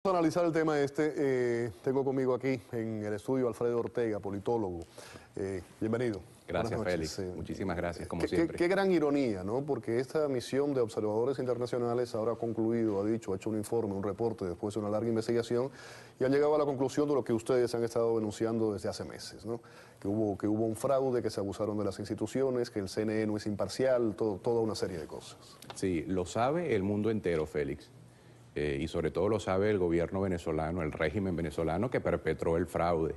Vamos a analizar el tema tengo conmigo aquí en el estudio Alfredo Ortega, politólogo. Bienvenido. Gracias, Félix. Muchísimas gracias, como qué, siempre. Qué gran ironía, ¿no? Porque esta misión de observadores internacionales ahora ha concluido, ha hecho un informe, un reporte después de una larga investigación y han llegado a la conclusión de lo que ustedes han estado denunciando desde hace meses, ¿no? Que hubo un fraude, que se abusaron de las instituciones, que el CNE no es imparcial, toda una serie de cosas. Sí, lo sabe el mundo entero, Félix. Y sobre todo lo sabe el gobierno venezolano, el régimen venezolano que perpetró el fraude.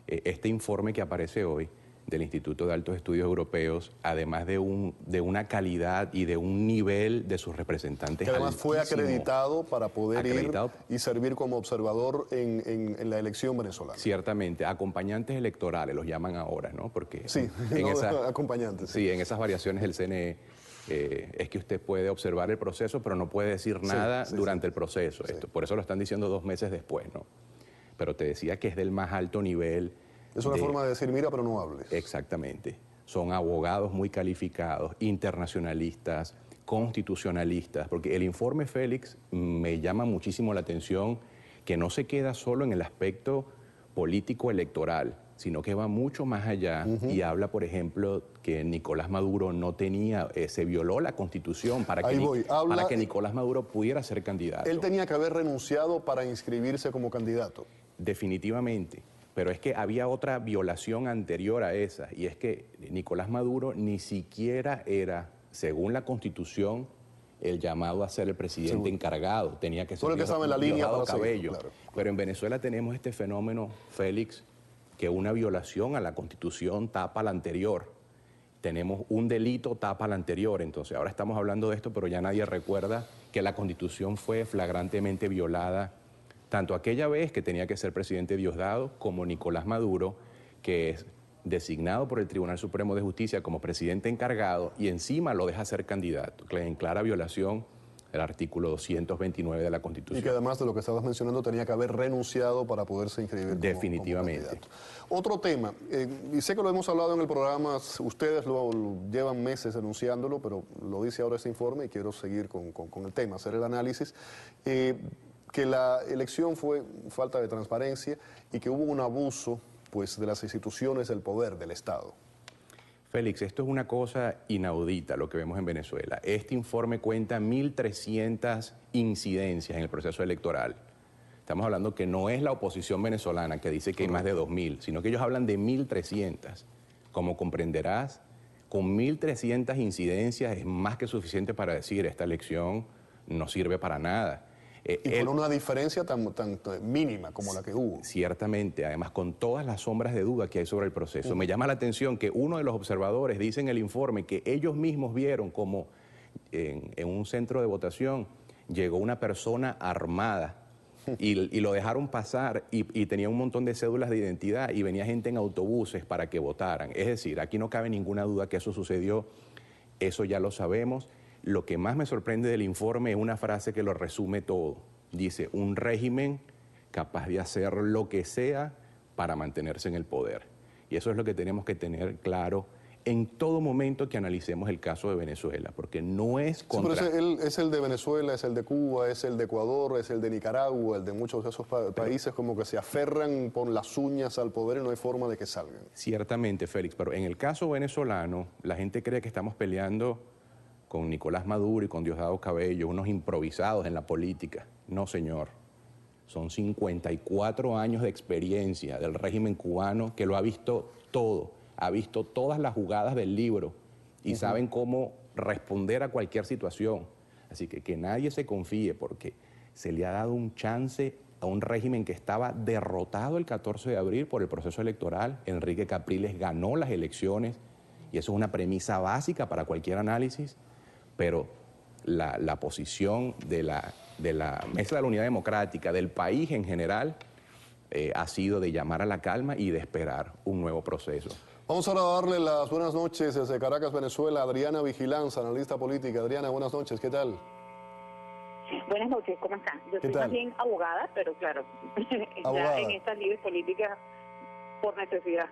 Este informe que aparece hoy del Instituto de Altos Estudios Europeos, además de una calidad y de un nivel de sus representantes que además altísimo, fue acreditado para poder ir y servir como observador en la elección venezolana. Ciertamente, acompañantes electorales los llaman ahora, ¿no? Porque sí, acompañantes. Sí, en esas variaciones del CNE es que usted puede observar el proceso, pero no puede decir nada durante el proceso. Por eso lo están diciendo 2 meses después, ¿no? Pero te decía que es del más alto nivel. Es una forma de decir, mira, pero no hables. Exactamente. Son abogados muy calificados, internacionalistas, constitucionalistas, porque el informe, Félix, me llama muchísimo la atención que no se queda solo en el aspecto político-electoral, sino que va mucho más allá y habla, por ejemplo, que Nicolás Maduro no tenía, se violó la Constitución para que Nicolás Maduro pudiera ser candidato. Él tenía que haber renunciado para inscribirse como candidato. Definitivamente, pero es que había otra violación anterior a esa, y es que Nicolás Maduro ni siquiera era, según la Constitución, el llamado a ser el presidente encargado, tenía que ser Diosdado Cabello. Claro. Pero en Venezuela tenemos este fenómeno, Félix, que una violación a la Constitución tapa la anterior. Tenemos un delito tapa la anterior. Entonces ahora estamos hablando de esto, pero ya nadie recuerda que la Constitución fue flagrantemente violada tanto aquella vez que tenía que ser presidente Diosdado como Nicolás Maduro, que es designado por el Tribunal Supremo de Justicia como presidente encargado y encima lo deja ser candidato, en clara violación del artículo 229 de la Constitución. Y que además de lo que estabas mencionando tenía que haber renunciado para poderse inscribir definitivamente. Como candidato. Otro tema, y sé que lo hemos hablado en el programa, ustedes lo llevan meses denunciándolo, pero lo dice ahora este informe y quiero seguir con el tema, hacer el análisis, que la elección fue falta de transparencia y que hubo un abuso pues, de las instituciones del poder, del Estado. Félix, esto es una cosa inaudita lo que vemos en Venezuela. Este informe cuenta 1.300 incidencias en el proceso electoral. Estamos hablando que no es la oposición venezolana que dice que hay más de 2.000, sino que ellos hablan de 1.300. Como comprenderás, con 1.300 incidencias es más que suficiente para decir esta elección no sirve para nada. Y con una diferencia tan mínima como la que hubo. Ciertamente, además con todas las sombras de duda que hay sobre el proceso. Me llama la atención que uno de los observadores dice en el informe que ellos mismos vieron como en un centro de votación llegó una persona armada y lo dejaron pasar y tenía un montón de cédulas de identidad y venía gente en autobuses para que votaran. Es decir, aquí no cabe ninguna duda que eso sucedió, eso ya lo sabemos. Lo que más me sorprende del informe es una frase que lo resume todo. Dice, un régimen capaz de hacer lo que sea para mantenerse en el poder. Y eso es lo que tenemos que tener claro en todo momento que analicemos el caso de Venezuela, porque no es contra... Sí, pero es el de Venezuela, es el de Cuba, es el de Ecuador, es el de Nicaragua, el de muchos de esos países como que se aferran con las uñas al poder y no hay forma de que salgan. Ciertamente, Félix, pero en el caso venezolano, la gente cree que estamos peleando con Nicolás Maduro y con Diosdado Cabello, unos improvisados en la política. No, señor. Son 54 años de experiencia del régimen cubano que lo ha visto todo, ha visto todas las jugadas del libro y saben cómo responder a cualquier situación. Así que nadie se confíe porque se le ha dado un chance a un régimen que estaba derrotado el 14 de abril por el proceso electoral. Enrique Capriles ganó las elecciones y eso es una premisa básica para cualquier análisis. Pero la posición de la Mesa de la Unidad Democrática, del país en general, ha sido de llamar a la calma y de esperar un nuevo proceso. Vamos ahora a darle las buenas noches desde Caracas, Venezuela, a Adriana Vigilanza, analista política. Adriana, buenas noches, ¿qué tal? Buenas noches, ¿cómo están? Yo soy más bien abogada, pero claro, ya en estas lides políticas por necesidad.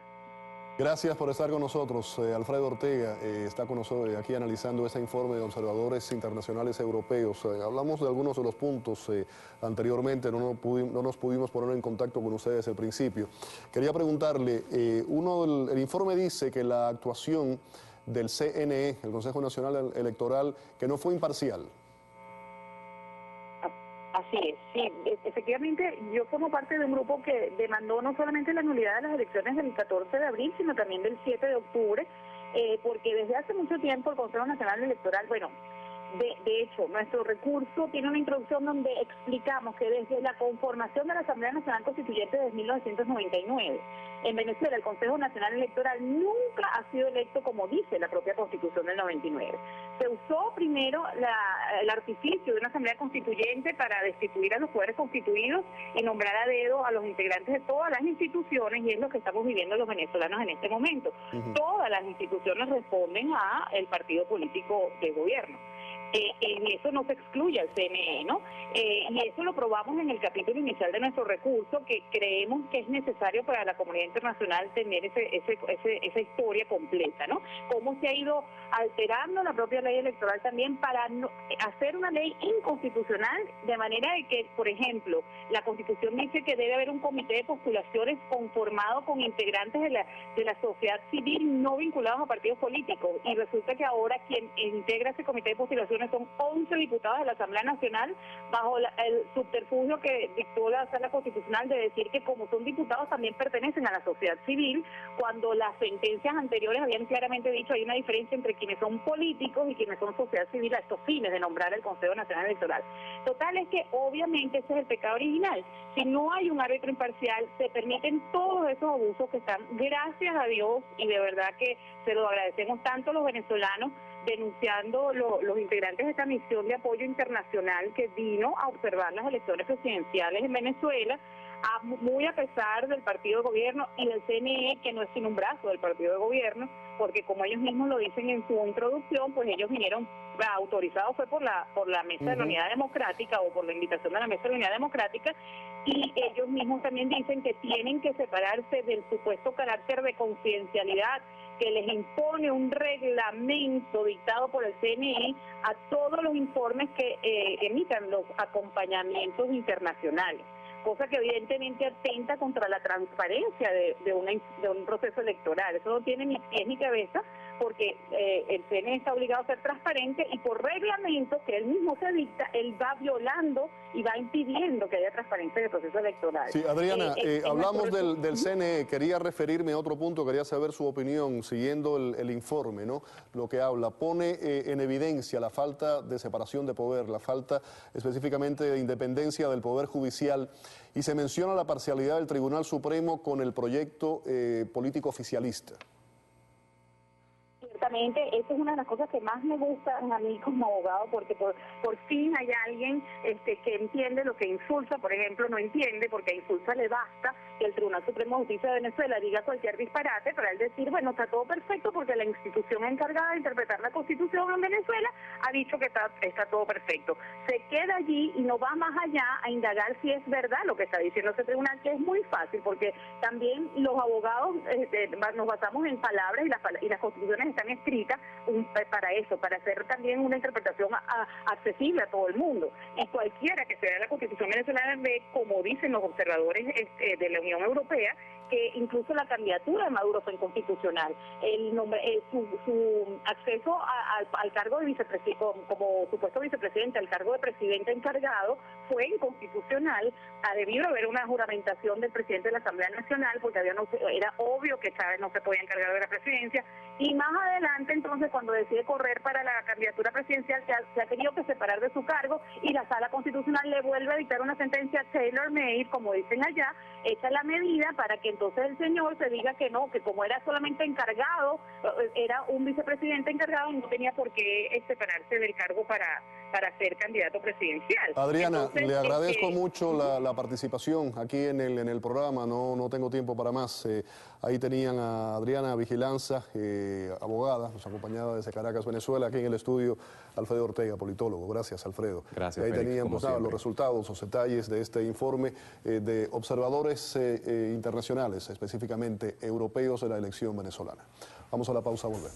Gracias por estar con nosotros. Alfredo Ortega está con nosotros aquí analizando este informe de observadores internacionales europeos. Hablamos de algunos de los puntos anteriormente, no nos pudimos poner en contacto con ustedes al principio. Quería preguntarle, el informe dice que la actuación del CNE, el Consejo Nacional Electoral, que no fue imparcial. Así es, sí, efectivamente yo formo parte de un grupo que demandó no solamente la nulidad de las elecciones del 14 de abril, sino también del 7 de octubre, porque desde hace mucho tiempo el Consejo Nacional Electoral, bueno, de hecho, nuestro recurso tiene una introducción donde explicamos que desde la conformación de la Asamblea Nacional Constituyente de 1999, en Venezuela el Consejo Nacional Electoral nunca ha sido electo como dice la propia Constitución del 99. Se usó primero el artificio de una Asamblea Constituyente para destituir a los poderes constituidos y nombrar a dedo a los integrantes de todas las instituciones, y es lo que estamos viviendo los venezolanos en este momento. Todas las instituciones responden a el partido político de gobierno. En eso no se excluye al CNE, ¿no? Y eso lo probamos en el capítulo inicial de nuestro recurso, que creemos que es necesario para la comunidad internacional tener esa historia completa, ¿no? Cómo se ha ido alterando la propia ley electoral también para hacer una ley inconstitucional, de manera de que, por ejemplo, la Constitución dice que debe haber un comité de postulaciones conformado con integrantes de la sociedad civil no vinculados a partidos políticos, y resulta que ahora quien integra ese comité de postulaciones son 11 diputados de la Asamblea Nacional, bajo el subterfugio que dictó la Sala Constitucional de decir que como son diputados también pertenecen a la sociedad civil, cuando las sentencias anteriores habían claramente dicho hay una diferencia entre quienes son políticos y quienes son sociedad civil a estos fines de nombrar el Consejo Nacional Electoral. Total es que obviamente ese es el pecado original. Si no hay un árbitro imparcial, se permiten todos esos abusos que están, gracias a Dios, y de verdad que se lo agradecemos tanto a los venezolanos, denunciando los integrantes de esta misión de apoyo internacional que vino a observar las elecciones presidenciales en Venezuela, muy a pesar del partido de gobierno y del CNE, que no es sino un brazo del partido de gobierno, porque como ellos mismos lo dicen en su introducción, pues ellos vinieron, autorizados fue por la Mesa de la Unidad Democrática, o por la invitación de la Mesa de la Unidad Democrática, y ellos mismos también dicen que tienen que separarse del supuesto carácter de confidencialidad que les impone un reglamento dictado por el CNE a todos los informes que emitan los acompañamientos internacionales, cosa que evidentemente atenta contra la transparencia de un proceso electoral. Eso no tiene ni pies ni cabeza, porque el CNE está obligado a ser transparente, y por reglamento que él mismo se dicta, él va violando y va impidiendo que haya transparencia en el proceso electoral. Sí, Adriana, hablamos del CNE, quería referirme a otro punto, quería saber su opinión, siguiendo el informe, ¿no? Lo que habla, pone en evidencia la falta de separación de poder, la falta específicamente de independencia del Poder Judicial, y se menciona la parcialidad del Tribunal Supremo con el proyecto político oficialista. Ciertamente, esa es una de las cosas que más me gustan a mí como abogado, porque por fin hay alguien que entiende lo que Insulza, por ejemplo, no entiende, porque a Insulza le basta que el Tribunal Supremo de Justicia de Venezuela diga cualquier disparate para él decir, bueno, está todo perfecto, porque la institución encargada de interpretar la Constitución en Venezuela ha dicho que está todo perfecto. Se queda allí y no va más allá a indagar si es verdad lo que está diciendo ese tribunal, que es muy fácil, porque también los abogados nos basamos en palabras, y las constituciones están escritas para eso, para hacer también una interpretación accesible a todo el mundo. Y cualquiera que sea la Constitución venezolana ve, como dicen los observadores de la Unión Europea, que incluso la candidatura de Maduro fue inconstitucional. Su acceso al cargo de vicepresidente, como supuesto vicepresidente, al cargo de presidente encargado, fue inconstitucional. Ha debido haber una juramentación del presidente de la Asamblea Nacional, porque era obvio que Chávez no se podía encargar de la presidencia, y más adelante, entonces, cuando decide correr para la candidatura presidencial, se ha tenido que separar de su cargo, y la Sala Constitucional le vuelve a dictar una sentencia tailor-made, como dicen allá, hecha la medida para que entonces el señor se diga que no, que como era solamente encargado, era un vicepresidente encargado, y no tenía por qué separarse del cargo para para ser candidato presidencial. Adriana, Entonces, le agradezco mucho la participación aquí en el programa, no tengo tiempo para más. Ahí tenían a Adriana Vigilanza, abogada, nos acompañaba desde Caracas, Venezuela, aquí en el estudio Alfredo Ortega, politólogo. Gracias, Alfredo. Gracias, ahí Félix, tenían como pues, nada, los siempre. resultados, los detalles de este informe de observadores internacionales, específicamente europeos de la elección venezolana. Vamos a la pausa, volvemos.